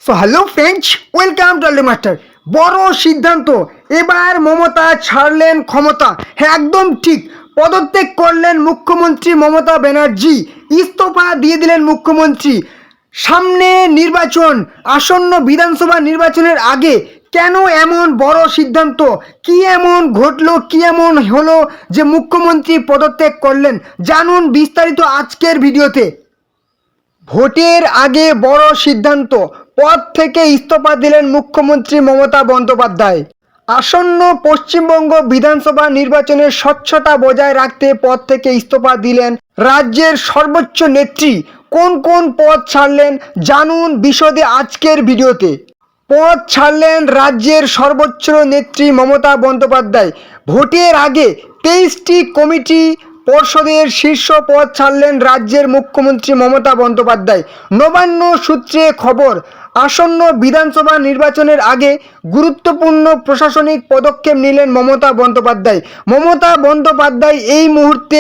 So hello friends, welcome to আলডি master. বড় সিদ্ধান্ত, এবার মমতা ছাড়লেন ক্ষমতা। হ্যাঁ, একদম ঠিক, পদত্যাগ করলেন মুখ্যমন্ত্রী মমতা ব্যানার্জি, ইস্তফা দিয়ে দিলেন মুখ্যমন্ত্রী। সামনে নির্বাচন, আসন্ন বিধানসভা নির্বাচনের আগে কেন এমন বড় সিদ্ধান্ত? কি এমন ঘটলো, কি এমন হলো যে মুখ্যমন্ত্রী পদত্যাগ করলেন? জানুন বিস্তারিত আজকের ভিডিওতে। ভোটের আগে বড় সিদ্ধান্ত, পদ থেকে ইস্তফা দিলেন মুখ্যমন্ত্রী মমতা বন্দ্যোপাধ্যায়। আসন্ন পশ্চিমবঙ্গ বিধানসভা নির্বাচনের স্বচ্ছতা বজায় রাখতে পদ থেকে ইস্তফা দিলেন রাজ্যের সর্বোচ্চ নেত্রী। কোন কোন পদ ছাড়লেন জানুন বিশদে আজকের ভিডিওতে। পদ ছাড়লেন রাজ্যের সর্বোচ্চ নেত্রী মমতা বন্দ্যোপাধ্যায়। ভোটের আগে 23টি কমিটি পর্ষদের শীর্ষ পদ ছাড়লেন রাজ্যের মুখ্যমন্ত্রী মমতা বন্দ্যোপাধ্যায়। নবান্ন সূত্রে খবর, আসন্ন বিধানসভা নির্বাচনের আগে গুরুত্বপূর্ণ প্রশাসনিক পদক্ষেপ নিলেন মমতা বন্দ্যোপাধ্যায়। মমতা বন্দ্যোপাধ্যায় এই মুহূর্তে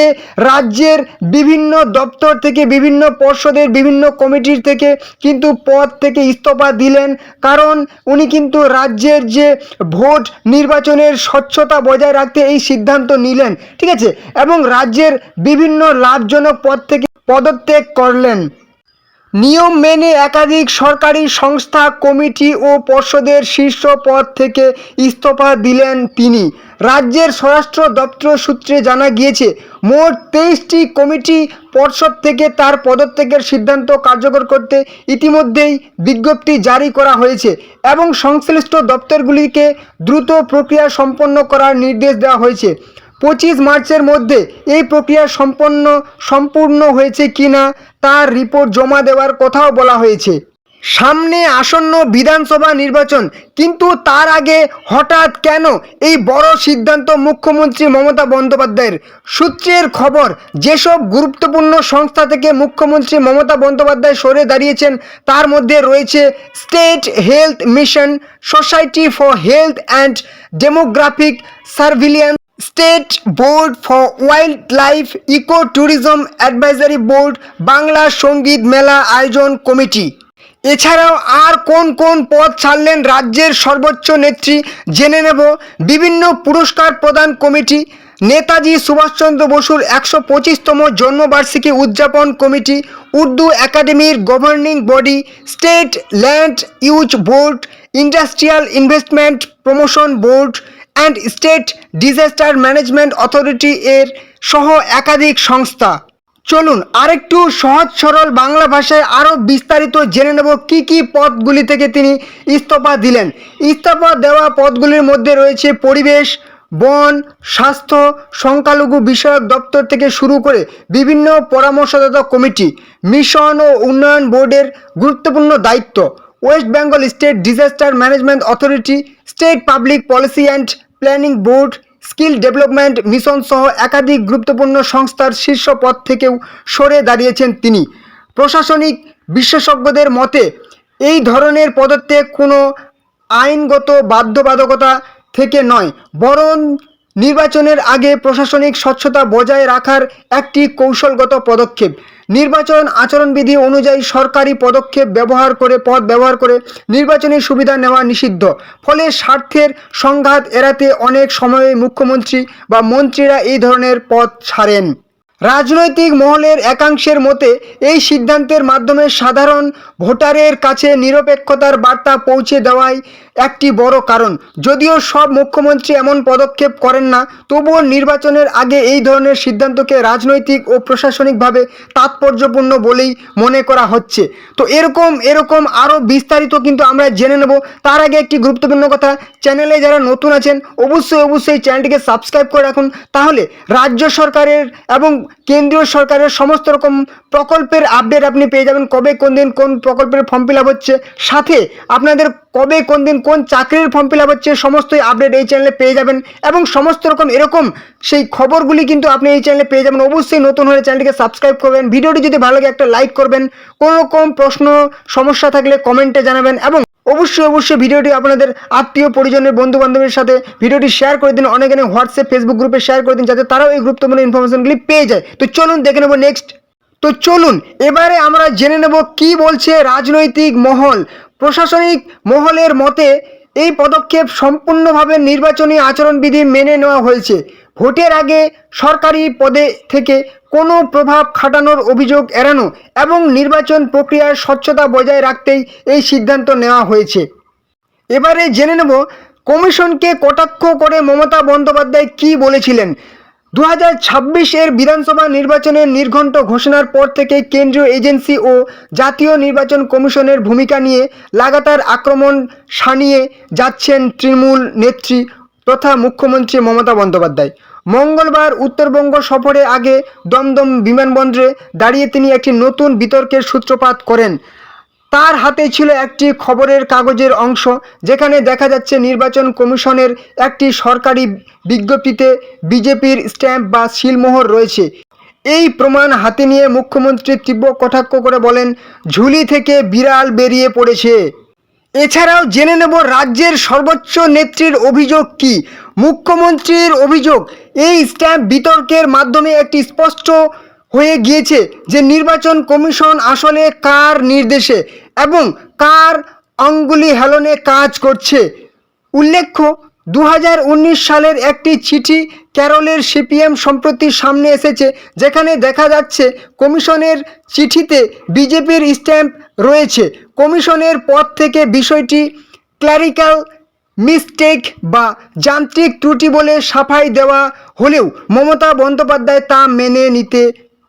রাজ্যের বিভিন্ন দপ্তর থেকে, বিভিন্ন পর্ষদের বিভিন্ন কমিটির থেকে কিন্তু পদ থেকে ইস্তফা দিলেন, কারণ উনি কিন্তু রাজ্যের যে ভোট নির্বাচনের স্বচ্ছতা বজায় রাখতে এই সিদ্ধান্ত নিলেন, ঠিক আছে, এবং রাজ্যের বিভিন্ন লাভজনক পদ থেকে পদত্যাগ করলেন। নিয়ম মেনে একাধিক সরকারি সংস্থা, কমিটি ও পর্ষদের শীর্ষ পদ থেকে ইস্তফা দিলেন তিনি। রাজ্যের স্বরাষ্ট্র দপ্তর সূত্রে জানা গিয়েছে, মোট 23টি কমিটি পর্ষদ থেকে তার পদত্যাগের সিদ্ধান্ত কার্যকর করতে ইতিমধ্যেই বিজ্ঞপ্তি জারি করা হয়েছে এবং সংশ্লিষ্ট দপ্তরগুলিকে দ্রুত প্রক্রিয়া সম্পন্ন করার নির্দেশ দেওয়া হয়েছে। 25 মার্চের মধ্যে এই প্রক্রিয়া সম্পূর্ণ হয়েছে কিনা তার রিপোর্ট জমা দেওয়ার কথাও বলা হয়েছে। সামনে আসন্ন বিধানসভা নির্বাচন, কিন্তু তার আগে হঠাৎ কেন এই বড় সিদ্ধান্ত মুখ্যমন্ত্রী মমতা বন্দ্যোপাধ্যায়ের? সূত্রের খবর, যেসব গুরুত্বপূর্ণ সংস্থা থেকে মুখ্যমন্ত্রী মমতা বন্দ্যোপাধ্যায় সরে দাঁড়িয়েছেন তার মধ্যে রয়েছে state health mission, society for health and demographic surveillance, state board for wildlife, eco tourism advisory board, Bangla সঙ্গীত মেলা আয়োজন কমিটি। এছাড়াও আর কোন কোন পদ ছাড়লেন রাজ্যের সর্বোচ্চ নেত্রী জেনে নেব। বিভিন্ন পুরস্কার প্রদান কমিটি, নেতাজি সুভাষচন্দ্র বসুর 125তম জন্মবার্ষিকী উদযাপন কমিটি, উর্দু একাডেমির governing body, state land use board, industrial investment promotion board and state disaster management authority এর সহ একাধিক সংস্থা। চলুন আরেকটু সহজ সরল বাংলা ভাষায় আরও বিস্তারিত জেনে নেব কী কী পদগুলি থেকে তিনি ইস্তফা দিলেন। ইস্তফা দেওয়া পদগুলির মধ্যে রয়েছে পরিবেশ, বন, স্বাস্থ্য, সংখ্যালঘু বিষয়ক দপ্তর থেকে শুরু করে বিভিন্ন পরামর্শদাতা কমিটি, মিশন ও উন্নয়ন বোর্ডের গুরুত্বপূর্ণ দায়িত্ব, West Bengal state disaster management authority, state public policy and planning board, skill development mission সহ একাধিক গুরুত্বপূর্ণ সংস্থার শীর্ষ পদ থেকেও সরে দাঁড়িয়েছেন তিনি। প্রশাসনিক বিশেষজ্ঞদের মতে এই ধরনের পদত্যাগ কোনো আইনগত বাধ্যবাধকতা থেকে নয়, বরং নির্বাচনের আগে প্রশাসনিক স্বচ্ছতা বজায় রাখার একটি কৌশলগত পদক্ষেপ। নির্বাচন আচরণবিধি অনুযায়ী সরকারি পদ ব্যবহার করে নির্বাচনী সুবিধা নেওয়া নিষিদ্ধ। ফলে স্বার্থের সংঘাত এড়াতে অনেক সময়ে মুখ্যমন্ত্রী বা মন্ত্রীরা এই ধরনের পদ ছাড়েন। রাজনৈতিক মহলের একাংশের মতে এই সিদ্ধান্তের মাধ্যমে সাধারণ ভোটারের কাছে নিরপেক্ষতার বার্তা পৌঁছে দেওয়াই একটি বড় কারণ। যদিও সব মুখ্যমন্ত্রী এমন পদক্ষেপ করেন না, তবুও নির্বাচনের আগে এই ধরনের সিদ্ধান্তকে রাজনৈতিক ও প্রশাসনিকভাবে তাৎপর্যপূর্ণ বলেই মনে করা হচ্ছে। তো এরকম আরও বিস্তারিত কিন্তু আমরা জেনে নেব। তার আগে একটি গুরুত্বপূর্ণ কথা, চ্যানেলে যারা নতুন আছেন অবশ্যই চ্যানেলটিকে সাবস্ক্রাইব করে রাখুন, তাহলে রাজ্য সরকারের এবং কেন্দ্রীয় সরকারের সমস্ত রকম প্রকল্পের আপডেট আপনি পেয়ে যাবেন। কবে কোন দিন কোন প্রকল্পের ফর্ম ফিল আপ হচ্ছে, সাথে আপনাদের কবে কোন দিন কোন চাকরির ফর্ম ফিল আপ হচ্ছে, সমস্তই আপডেট এই চ্যানেলে পেয়ে যাবেন। এবং সমস্ত রকম এরকম সেই খবরগুলি কিন্তু আপনি এই চ্যানেলে পেয়ে যাবেন। অবশ্যই নতুন হলে চ্যানেলটিকে সাবস্ক্রাইব করবেন। ভিডিওটি যদি ভালো লাগে একটা লাইক করবেন। কোনো রকম প্রশ্ন সমস্যা থাকলে কমেন্টে জানাবেন এবং অবশ্যই ভিডিওটি আপনাদের আত্মীয় পরিজনের বন্ধু বান্ধবের সাথে ভিডিওটি শেয়ার করে দিন। অনেক হোয়াটসঅ্যাপ ফেসবুক গ্রুপে শেয়ার করে দিন, যাতে তারাও এই গুরুত্বপূর্ণ ইনফরমেশনগুলি পেয়ে যায়। তো চলুন দেখে নেব নেক্সট। তো চলুন এবারে আমরা জেনে নেব কি বলছে রাজনৈতিক মহল। প্রশাসনিক মহলের মতে এই পদক্ষেপ সম্পূর্ণভাবে নির্বাচনী আচরণবিধি মেনে নেওয়া হয়েছে। ভোটের আগে সরকারি পদে থেকে কোনো প্রভাব খাটানোর অভিযোগ এড়ানো এবং নির্বাচন প্রক্রিয়ার স্বচ্ছতা বজায় রাখতেই এই সিদ্ধান্ত নেওয়া হয়েছে। এবারে জেনে নেব কমিশনকে কটাক্ষ করে মমতা বন্দ্যোপাধ্যায় কী বলেছিলেন। 2026-এর বিধানসভা নির্বাচনের নির্ঘণ্ট ঘোষণার পর থেকে কেন্দ্রীয় এজেন্সি ও জাতীয় নির্বাচন কমিশনের ভূমিকা নিয়ে লাগাতার আক্রমণ শানিয়ে যাচ্ছেন তৃণমূল নেত্রী তথা মুখ্যমন্ত্রী মমতা বন্দ্যোপাধ্যায়। মঙ্গলবার উত্তরবঙ্গ সফরে আগে দমদম বিমানবন্দরে দাঁড়িয়ে তিনি একটি নতুন বিতর্কের সূত্রপাত করেন। তার হাতে ছিল একটি খবরের কাগজের অংশ, যেখানে দেখা যাচ্ছে নির্বাচন কমিশনের একটি সরকারি বিজ্ঞপ্তিতে বিজেপির স্ট্যাম্প বা সিলমোহর রয়েছে। এই প্রমাণ হাতে নিয়ে মুখ্যমন্ত্রী তীব্র কটাক্ষ করে বলেন, ঝুলি থেকে বিড়াল বেরিয়ে পড়েছে। এছাড়াও জেনে নেব রাজ্যের সর্বোচ্চ নেত্রীর অভিযোগ কি। মুখ্যমন্ত্রীর অভিযোগ, এই স্ট্যাম্প বিতর্কের মাধ্যমে একটি স্পষ্ট হয়ে গিয়েছে যে নির্বাচন কমিশন আসলে কার নির্দেশে এবং কার আঙ্গুলি হেলনে কাজ করছে। উল্লেখ্য, 2019 সালের একটি চিঠি কেরলের সিপিএম সম্প্রতি সামনে এসেছে, যেখানে দেখা যাচ্ছে কমিশনের চিঠিতে বিজেপির স্ট্যাম্প রয়েছে। কমিশনের পদ থেকে বিষয়টি ক্ল্যারিক্যাল মিস্টেক বা যান্ত্রিক ত্রুটি বলে সাফাই দেওয়া হলেও মমতা বন্দ্যোপাধ্যায় তা মেনে নিতে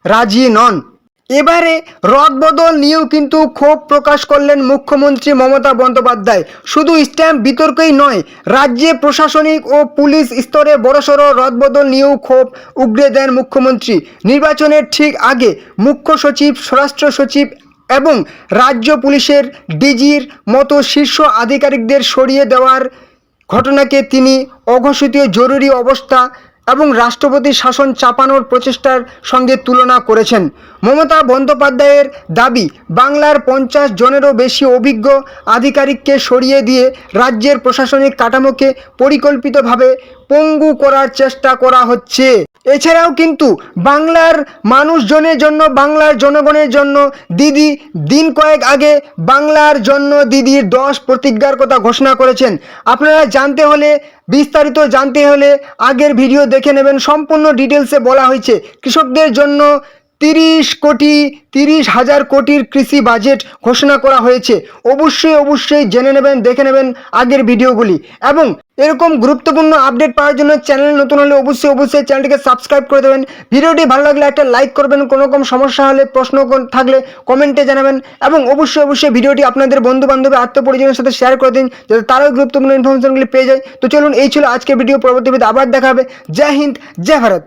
রাজি নন। এবারে রদবদল নিয়েও কিন্তু ক্ষোভ প্রকাশ করলেন মুখ্যমন্ত্রী মমতা বন্দ্যোপাধ্যায়। শুধু স্ট্যাম্প বিতর্কই নয়, রাজ্যে প্রশাসনিক ও পুলিশ স্তরে বড়সড় রদবদল নিয়েও ক্ষোভ উগরে দেন মুখ্যমন্ত্রী। নির্বাচনের ঠিক আগে মুখ্য সচিব, স্বরাষ্ট্র সচিব এবং রাজ্য পুলিশের ডিজির মতো শীর্ষ আধিকারিকদের সরিয়ে দেওয়ার ঘটনাকে তিনি অঘোষিত জরুরি অবস্থা এবং রাষ্ট্রপতি শাসন চাপানোর প্রচেষ্টার সঙ্গে তুলনা করেছেন। মমতা বন্দ্যোপাধ্যায়ের দাবি, বাংলার 50 জনেরও বেশি অভিজ্ঞ আধিকারিককে সরিয়ে দিয়ে রাজ্যের প্রশাসনিক কাঠামোকে পরিকল্পিতভাবে পঙ্গু করার চেষ্টা করা হচ্ছে। এছাড়াও কিন্তু বাংলার মানুষজনের জন্য, বাংলার জনগণের জন্য দিদি দিন কয়েক আগে বাংলার জন্য দিদির 10 প্রতিজ্ঞার কথা ঘোষণা করেছেন। আপনারা জানতে হলে, বিস্তারিত জানতে হলে আগের ভিডিও দেখে নেবেন। সম্পূর্ণ ডিটেলসে বলা হয়েছে। কৃষকদের জন্য 30,000 কোটির কৃষি বাজেট ঘোষণা করা হয়েছে। অবশ্যই জেনে নেবেন, দেখে নেবেন আগের ভিডিওগুলি। এবং এরকম গুরুত্বপূর্ণ আপডেট পাওয়ার জন্য চ্যানেল নতুন হলে অবশ্যই চ্যানেলটিকে সাবস্ক্রাইব করে দেবেন। ভিডিওটি ভালো লাগলে একটা লাইক করবেন। কোনো রকম সমস্যা হলে, প্রশ্ন থাকলে কমেন্টে জানাবেন। এবং অবশ্যই ভিডিওটি আপনাদের বন্ধু বান্ধব, আত্মীয় পরিজনের সাথে শেয়ার করে দিন, যাতে তারাও গুরুত্বপূর্ণ ইনফরমেশনগুলি পেয়ে যায়। তো চলুন, এই ছিল আজকের ভিডিও। পরবর্তী ভিডিওতে আবার দেখা হবে। জয় হিন্দ, জয় ভারত।